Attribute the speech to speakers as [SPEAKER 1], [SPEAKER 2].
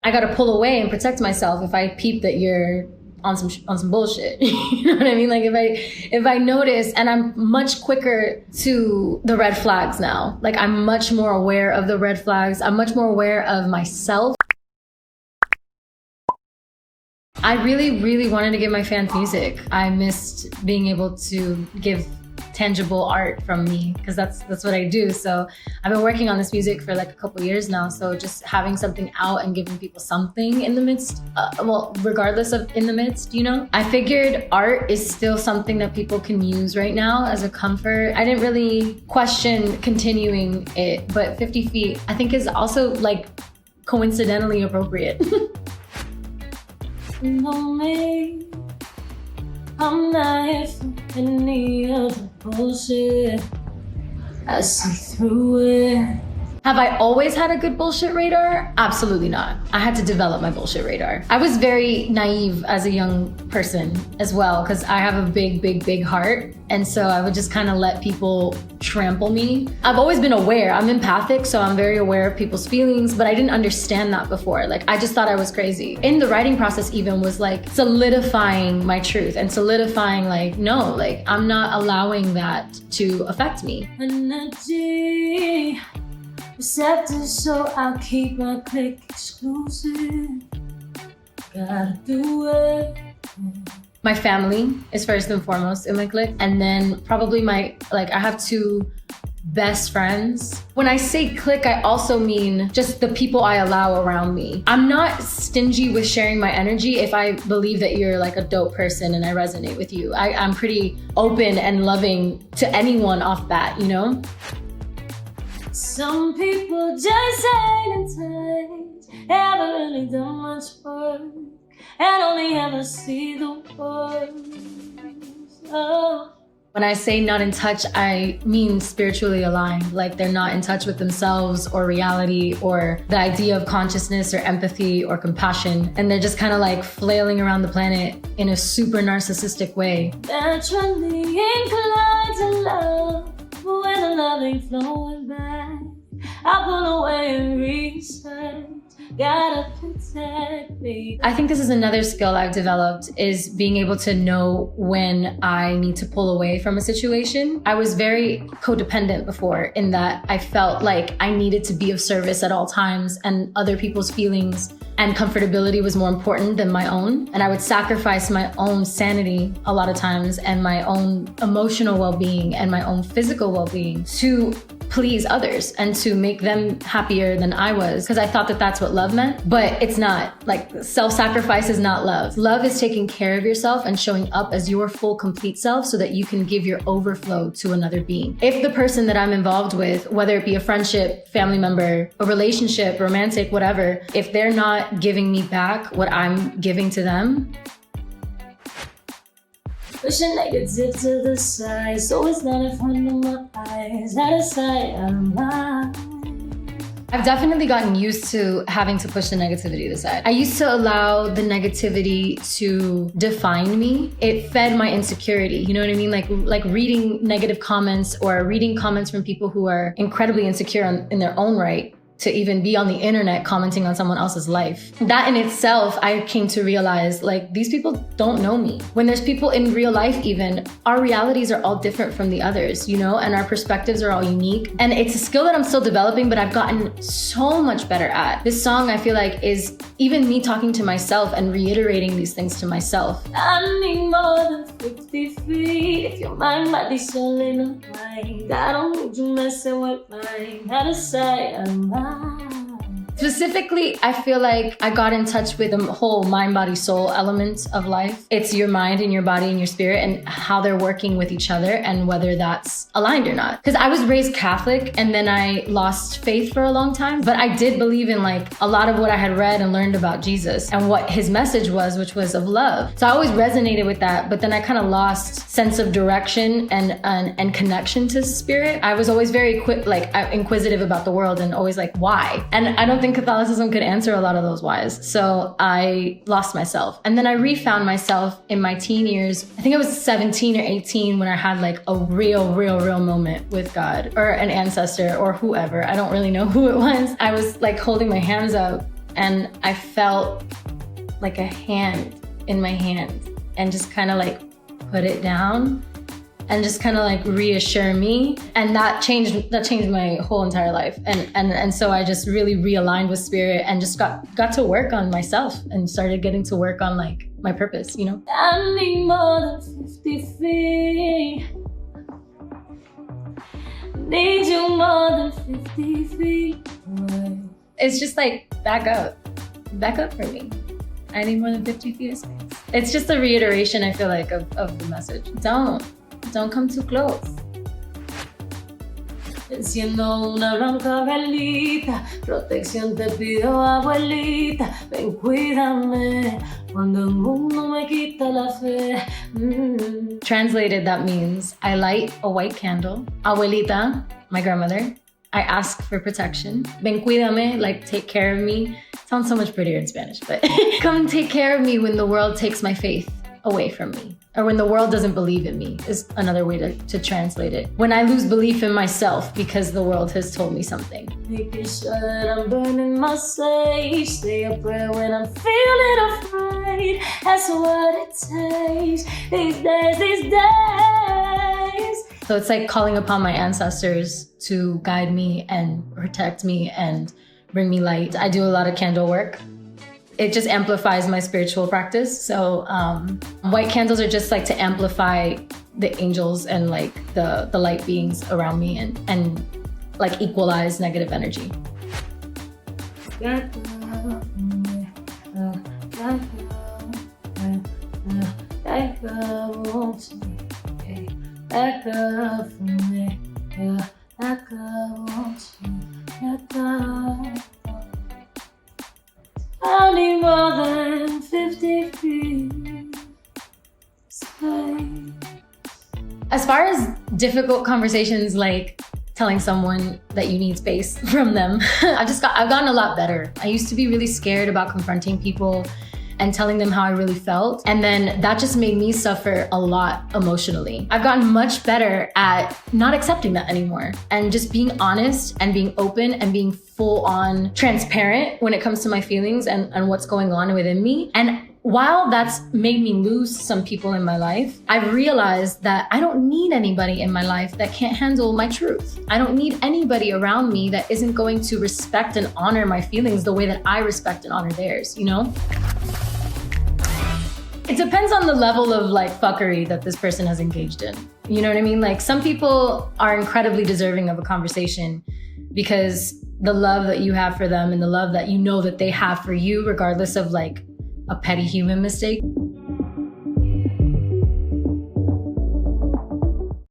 [SPEAKER 1] I gotta pull away and protect myself if I peep that you're on some bullshit. You know what I mean? Like if I notice, and I'm much quicker to the red flags now. Like I'm much more aware of the red flags. I'm much more aware of myself. I really, really wanted to give my fans music. I missed being able to give tangible art from me, because that's what I do. So I've been working on this music for like a couple years now. So just having something out and giving people something in the midst, well, regardless of in the midst, you know? I figured art is still something that people can use right now as a comfort. I didn't really question continuing it, but 50 Feet I think is also like coincidentally appropriate.
[SPEAKER 2] Know me, I'm not here for any of the bullshit. I see through it.
[SPEAKER 1] Have I always had a good bullshit radar? Absolutely not. I had to develop my bullshit radar. I was very naive as a young person as well, because I have a big, big, big heart. And so I would just kind of let people trample me. I've always been aware. I'm empathic, so I'm very aware of people's feelings, but I didn't understand that before. Like, I just thought I was crazy. In the writing process even was like solidifying my truth and solidifying like, no, like I'm not allowing that to affect me.
[SPEAKER 2] Energy receptive, so I'll keep my click exclusive. Gotta do it.
[SPEAKER 1] My family is first and foremost in my clique, and then probably I have 2 best friends. When I say clique, I also mean just the people I allow around me. I'm not stingy with sharing my energy if I believe that you're like a dope person and I resonate with you. I'm pretty open and loving to anyone off bat, you know?
[SPEAKER 2] Some people just ain't in touch, haven't really done much work, and only ever see the words. Oh.
[SPEAKER 1] When I say not in touch, I mean spiritually aligned. Like they're not in touch with themselves or reality or the idea of consciousness or empathy or compassion. And they're just kind of like flailing around the planet in a super narcissistic way.
[SPEAKER 2] Naturally inclined to love, but when the love ain't flowing back, I pull away and reset. Gotta protect me.
[SPEAKER 1] I think this is another skill I've developed, is being able to know when I need to pull away from a situation. I was very codependent before, in that I felt like I needed to be of service at all times, and other people's feelings and comfortability was more important than my own. And I would sacrifice my own sanity a lot of times, and my own emotional well-being and my own physical well-being to please others and to make them happier than I was, because I thought that that's what love meant. But it's not. Like, self-sacrifice is not love. Love is taking care of yourself and showing up as your full, complete self so that you can give your overflow to another being. If the person that I'm involved with, whether it be a friendship, family member, a relationship, romantic, whatever, if they're not giving me back what I'm giving to them,
[SPEAKER 2] pushing negative to the side, so it's not in front of my eyes, out of sight, out of mind.
[SPEAKER 1] I've definitely gotten used to having to push the negativity aside. I used to allow the negativity to define me. It fed my insecurity, you know what I mean? Like reading negative comments or reading comments from people who are incredibly insecure in their own right, to even be on the internet commenting on someone else's life. That in itself, I came to realize, like, these people don't know me. When there's people in real life even, our realities are all different from the others, you know, and our perspectives are all unique. And it's a skill that I'm still developing, but I've gotten so much better at. This song, I feel like, is even me talking to myself and reiterating these things to myself.
[SPEAKER 2] I need more than 50 feet. If your mind, body, soul, in a mind, I don't need you messing with mine. Out of sight, out of mind.
[SPEAKER 1] Specifically, I feel like I got in touch with the whole mind, body, soul element of life. It's your mind and your body and your spirit and how they're working with each other and whether that's aligned or not. Because I was raised Catholic and then I lost faith for a long time, but I did believe in like a lot of what I had read and learned about Jesus and what his message was, which was of love. So I always resonated with that, but then I kind of lost sense of direction and connection to spirit. I was always very inquisitive about the world and always like, why? And I don't think Catholicism could answer a lot of those whys. So I lost myself. And then I refound myself in my teen years. I think I was 17 or 18 when I had like a real moment with God or an ancestor or whoever. I don't really know who it was. I was like holding my hands up and I felt like a hand in my hand and just kind of like put it down and just kind of like reassure me. And that changed my whole entire life. And so I just really realigned with spirit and just got to work on myself and started getting to work on like my purpose, you know?
[SPEAKER 2] I need more than 50 feet. Need you more than 50 feet away.
[SPEAKER 1] It's just like, back up for me. I need more than 50 feet of space. It's just a reiteration, I feel like, of the message. Don't come too close.
[SPEAKER 2] Enciendo una blanca velita, protección te pido, abuelita. Ven, cuídame cuando el mundo me quita la fe.
[SPEAKER 1] Translated, that means I light a white candle. Abuelita, my grandmother, I ask for protection. Ven, cuídame, like take care of me. Sounds so much prettier in Spanish, but come take care of me when the world takes my faith away from me. Or when the world doesn't believe in me is another way to translate it. When I lose belief in myself because the world has told me something.
[SPEAKER 2] Making sure that I'm burning my sage. Say a prayer when I'm feeling afraid. That's what it takes these days.
[SPEAKER 1] So it's like calling upon my ancestors to guide me and protect me and bring me light. I do a lot of candle work. It just amplifies my spiritual practice. So white candles are just like to amplify the angels and like the light beings around me and like equalize negative energy.
[SPEAKER 2] I need more than 50 feet space.
[SPEAKER 1] As far as difficult conversations like telling someone that you need space from them, I've gotten a lot better. I used to be really scared about confronting people and telling them how I really felt. And then that just made me suffer a lot emotionally. I've gotten much better at not accepting that anymore and just being honest and being open and being full on transparent when it comes to my feelings and what's going on within me. And while that's made me lose some people in my life, I've realized that I don't need anybody in my life that can't handle my truth. I don't need anybody around me that isn't going to respect and honor my feelings the way that I respect and honor theirs, you know? It depends on the level of like fuckery that this person has engaged in. You know what I mean? Like some people are incredibly deserving of a conversation because the love that you have for them and the love that you know that they have for you, regardless of like a petty human mistake.